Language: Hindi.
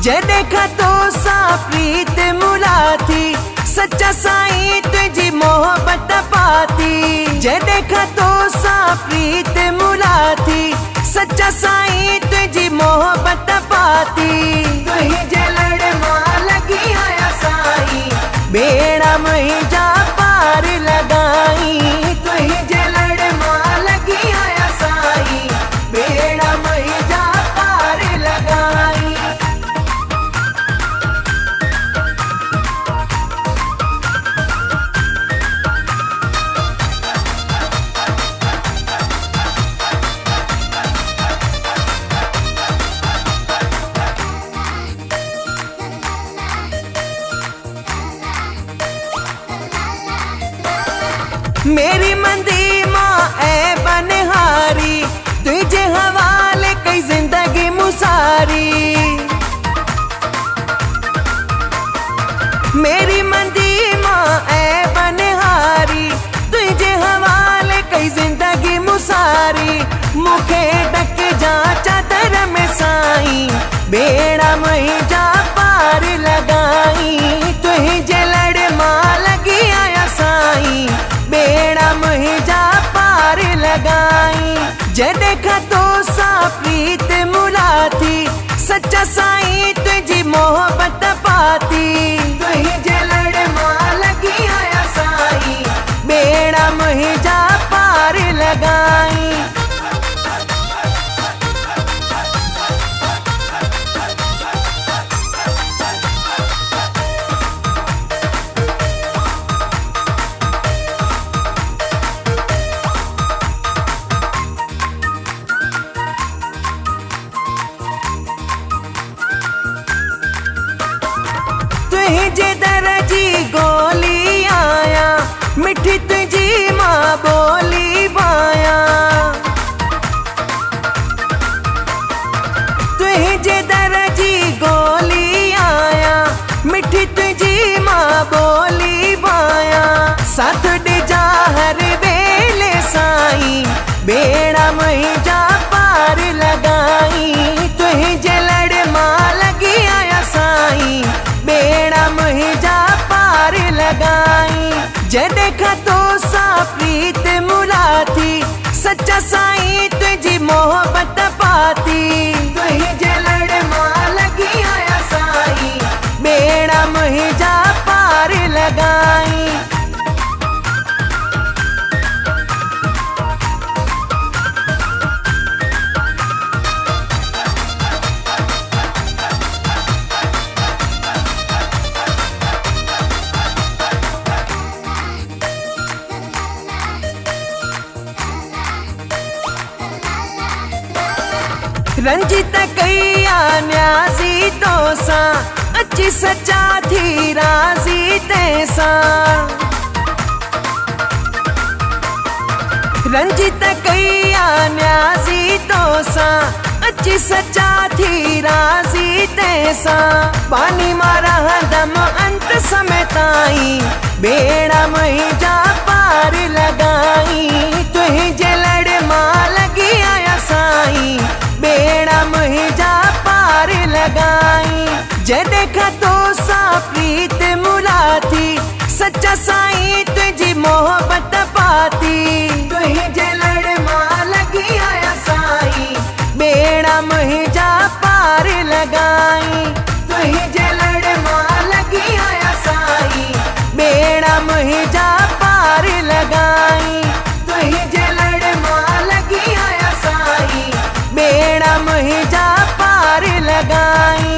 जे देखा तो सा प्रीत मुलाथी सच्चा साईं तुझी मोहब्बत पाती। जे देखा तो सा प्रीत मुलाथी सच्चा साईं तुझी मोहब्बत पाती। तुही जे लड़ मां लगी आया साईं बेड़ा मही जा पार लगाई। तुही जे लड़ मां लगी आया साईं बेड़ा मही जा पार लगाई। मेरी मंदी माँ ए बनहारी तुझे हवाले कई जिंदगी मुसारी। मेरी मंदी माँ ए बनहारी तुझे हवाले कई जिंदगी मुसारी। मुखे डक जा चादर में साईं बेड़ा मही जा पार लगाई। तुही जे लड़ मां लगी आया साईं बेड़ा मही जा पार लगाई। जे देखा तो सा प्रीत मुलाथी सच्चा साईं तुझी मोहब्बत पाती। तुही जे लड़ मां लगी आया साईं बेड़ा मही जा पार लगाई। तुझे दरजी गोली आया मिठी तुझी माँ बोली बाया। तुझे दरजी गोली आया मिठी तुझी माँ बोली बाया। साथ दे जा हर बेले साईं बेड़ा मही जा पार लगाई। तुझे लड़ मां लगी आया साईं बेड़ा मही जा पार लगाई। जे देखा तो सा प्रीत मुलाथी सच्चा साईं तुझी मोहब्बत पाती। तुही जे लड़ मां लगी आया साईं बेड़ा मही जा पार लगाई। रंजित कैया न्यासी तो सा अच्छी सच्चा थी राजी तैसा। रंजित कैया न्यासी तो सा अच्छी सच्चा थी राजी तैसा। पानी मारा दम अंत समय ताई बेड़ा मही जा पार लगाई। तुही जे लड़ मां लगी आया साईं बेड़ा मही जा पार लगाई। जे देखा तो सा प्रीत मुलाथी सच्चा साईं तुझी मोहब्बत पाती। तुही जे लड़ मां लगी आया साईं बेड़ा मही जा पार लगाई। तुही जे लड़ मां लगी आया साईं बेड़ा मही जा पार लगाई। तुही जे लड़ मां लगी आया साईं बेड़ा मही जा पार लगाई।